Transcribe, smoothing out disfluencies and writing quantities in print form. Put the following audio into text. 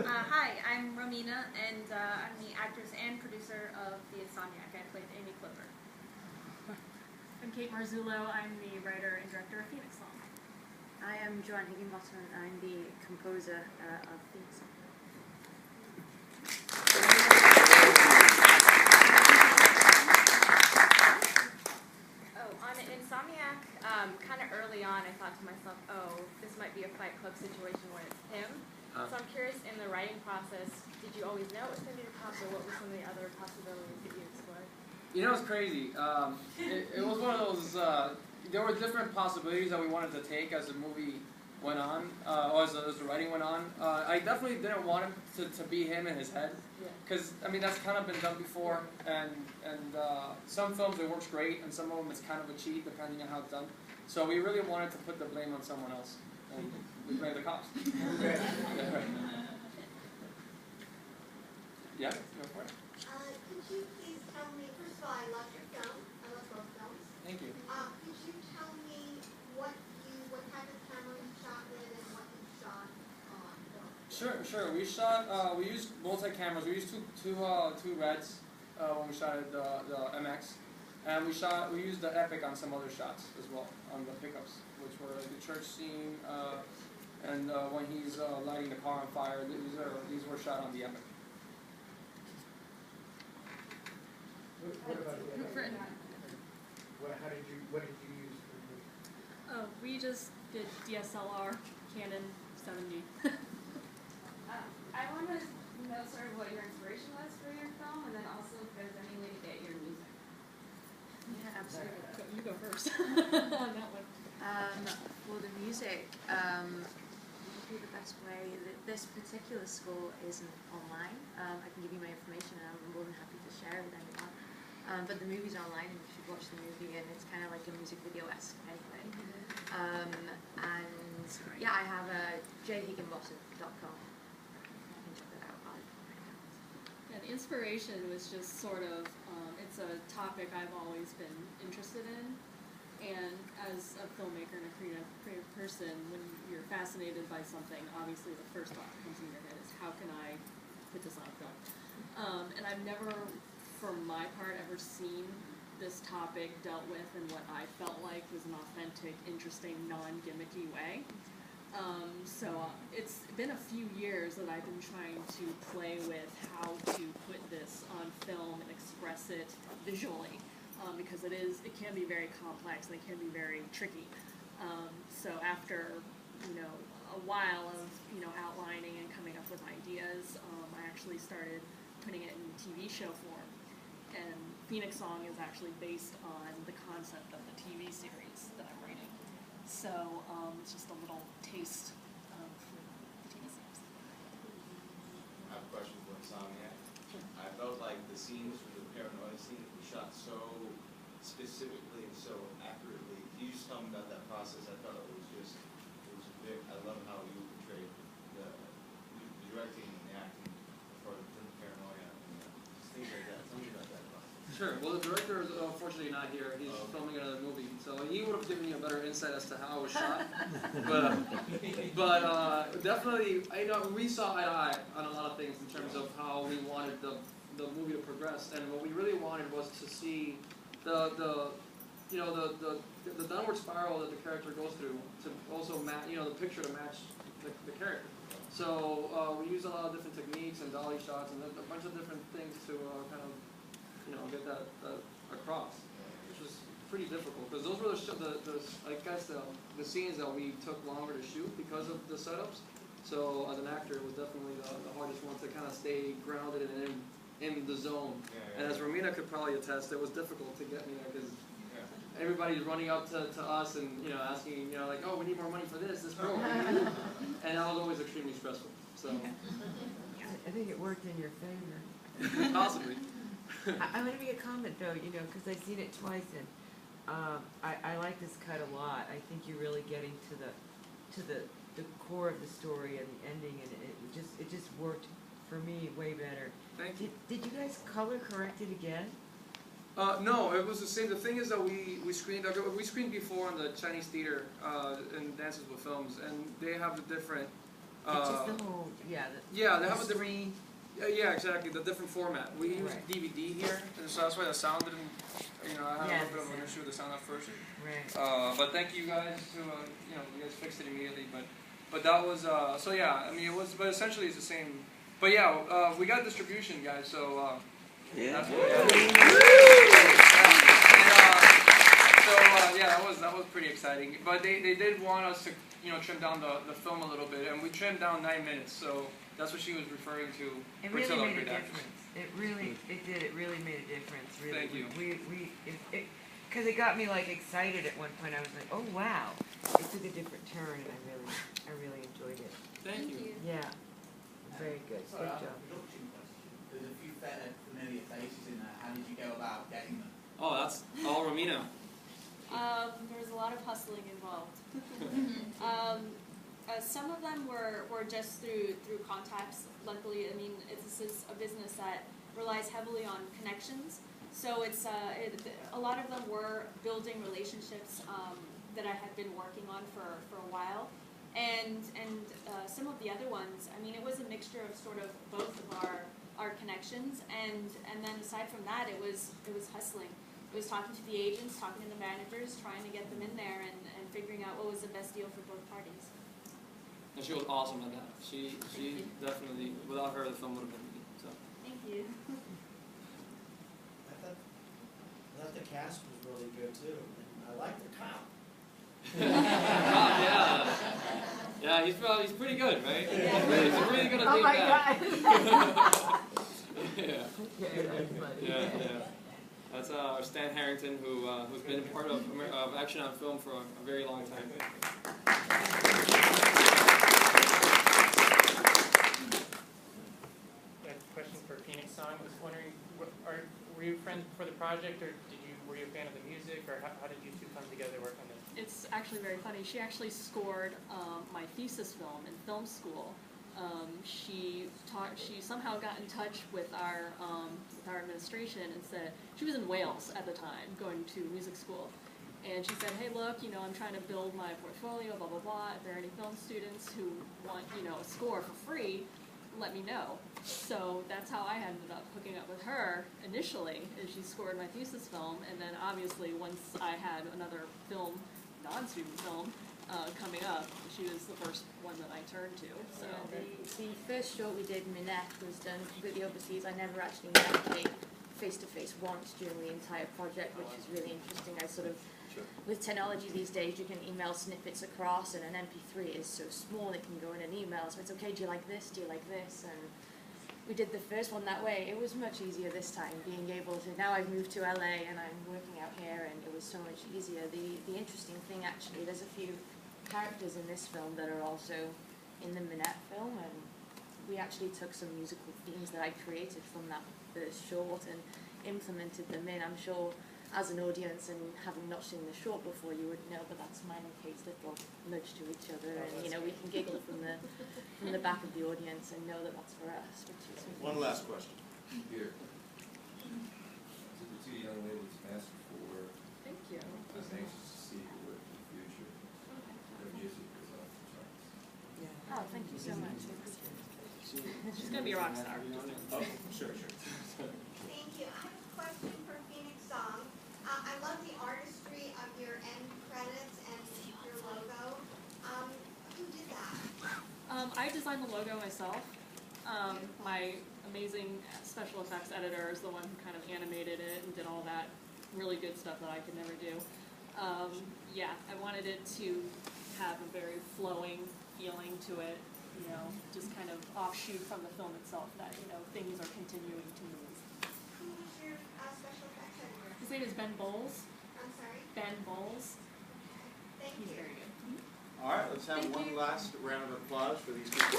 Hi, I'm Romina, and I'm the actress and producer of The Insomniac. I played Amy Clipper. I'm Kate Marzullo. I'm the writer and director of Phoenix Song. I am Joanne Higginbottom, and I'm the composer of Phoenix Song. Oh, on Insomniac, kind of early on, I thought to myself, oh, this might be a Fight Club situation when it's him. So I'm curious, in the writing process, did you always know it was going to be the cops, or what were some of the other possibilities that you explored? You know, it's crazy. It was one of those, there were different possibilities that we wanted to take as the movie went on, or as the writing went on. I definitely didn't want it to be him in his head, because, I mean, that's kind of been done before, and some films it works great, and some of them it's kind of a cheat, depending on how it's done. So we really wanted to put the blame on someone else, and we blamed the cops. Yeah, go for it. Could you please tell me, first of all, I love your film. I love both films. Thank you. Could you tell me what type of camera you shot with and what you shot on film? Sure. We shot. We used multi cameras. We used two Reds when we shot at the MX, and we used the Epic on some other shots as well on the pickups, which were the church scene and when he's lighting the car on fire. These were shot on the Epic. What did you use for the movie? Oh, we just did DSLR, Canon 70. I want to know sort of what your inspiration was for your film, and then also if there's any way to get your music. Yeah, absolutely. You go first on that one. For the music, what would be the best way? This particular score isn't online. I can give you my information, and I'm more than happy to share it with anyone. But the movie's online, and you should watch the movie, and it's kind of like a music video-esque anyway. And yeah, I have a jhigginbottom.com. You can check that out. Yeah, the inspiration was just sort of, it's a topic I've always been interested in. And as a filmmaker and a creative person, when you're fascinated by something, obviously the first thought that comes in your head is, how can I put this on film? And I've never, for my part, ever seen this topic dealt with in what I felt like was an authentic, interesting, non-gimmicky way. So it's been a few years that I've been trying to play with how to put this on film and express it visually, because it can be very complex and it can be very tricky. So after a while of outlining and coming up with ideas, I actually started putting it in TV show form. And Phoenix Song is actually based on the concept of the TV series that I'm writing. So it's just a little taste of the TV series. I have a question for Insomniac. I felt like the scenes for the paranoia scene were shot so specifically and so accurately. Can you just tell me about that process? I thought it was big. I love how you portrayed the directing and the acting for the paranoia and just things like that. Tell me about that process. Sure. Well, the director is unfortunately not here. He's filming another movie, so he would have given you a better insight as to how it was shot. but definitely, we saw eye to eye on a lot of things in terms of how we wanted the movie to progress, and what we really wanted was to see the downward spiral that the character goes through to also match, the picture to match the character. So we used a lot of different techniques and dolly shots and a bunch of different things to kind of get that across, which was pretty difficult because those were the scenes that we took longer to shoot because of the setups. So as an actor, it was definitely the hardest one to kind of stay grounded and in the zone. And as Romina could probably attest, it was difficult to get me there because everybody's running up to us and asking like, oh, we need more money for this film, and that was always extremely stressful. So I think it worked in your favor. possibly. I want to make a comment though, because I've seen it twice, and I like this cut a lot. I think you're really getting to the core of the story and the ending, and it just worked for me way better. Thank you. Did you guys color correct it again? No, it was the same. The thing is that we screened before on the Chinese theater in Dances with Films, and they have a different It's just the whole, yeah, yeah, they the have a different. screen. Yeah, exactly. The different format. We use Right. DVD here, and so that's why the sound didn't. I had Yeah, a little bit of an the issue with the sound at first. Right. But thank you guys who you guys fixed it immediately. But that was so yeah. I mean it was, but essentially it's the same. But yeah, we got distribution, guys. So that's what. Yeah, that was pretty exciting. But they did want us to trim down the film a little bit, and we trimmed down 9 minutes. So that's what she was referring to. It for really Tiller made a Productions. difference. It really, it did. It really made a difference. Really. Thank you. Because it got me like excited at one point. I was like, oh wow, it took a different turn, and I really enjoyed it. Thank you. Yeah. Very good. Sorry, Good I have job. a production question. There's a few familiar faces in there. How did you go about getting them? Oh, that's all Romina. There was a lot of hustling involved. Some of them were just through contacts. Luckily, I mean, this is a business that relies heavily on connections. So it's a lot of them were building relationships that I had been working on for a while, and some of the other ones. I mean, it was a mixture of sort of both of our connections, and then aside from that, it was hustling. It was talking to the agents, talking to the managers, trying to get them in there, and figuring out what was the best deal for both parties. And she was awesome at that. She definitely, without her, the film would have been me. So. Thank you. I thought the cast was really good too. And I like the cop. Yeah, he's pretty good, right? Yeah. He's really good at Oh being my bad. God. Yeah. That's Stan Harrington, who's been part of Action on Film for a very long time. Question for Phoenix Song. I was wondering, were you friends before the project, or were you a fan of the music, or how did you two come together to work on this? It's actually very funny. She actually scored my thesis film in film school. She somehow got in touch with our administration and said, she was in Wales at the time going to music school, and she said, hey look, I'm trying to build my portfolio, blah blah blah. If there are any film students who want a score for free, let me know. So that's how I ended up hooking up with her initially, is she scored my thesis film, and then obviously once I had another film, non-student film, coming up, she was the first one that I turned to. So The first short we did, Minette, was done completely overseas. I never actually met Kate face-to-face once during the entire project, which is really interesting. I sort of, with technology these days, you can email snippets across, and an MP3 is so small it can go in an email. So it's okay, do you like this, do you like this? And we did the first one that way. It was much easier this time, being able to, now I've moved to LA and I'm working out here, and it was so much easier. The interesting thing actually, there's a few characters in this film that are also in the Minette film, and we actually took some musical themes that I created from that first short and implemented them in. I'm sure as an audience, and having not seen the short before, you would know, but that's mine and Kate's little nudge to each other, and we can giggle from the back of the audience and know that that's for us, which is One last question. Here. To the two young ladies asking for, thank you. I'm anxious to see your work in the future. Their music is off the charts. Oh, thank you so much. I appreciate it. She's gonna be a rock star. Oh, sure. Thank you. I have a question for Phoenix Song. I love the artistry of your end credits and your logo. Who did that? I designed the logo myself. My amazing special effects editor is the one who kind of animated it and did all that really good stuff that I could never do. Yeah, I wanted it to have a very flowing feeling to it, just kind of offshoot from the film itself, that, things are continuing to move. Who was your special effects editor? His name is Ben Bowles. I'm sorry? Ben Bowles. Thank He's you. very good. All right, let's have Thank one you. last round of applause for these people.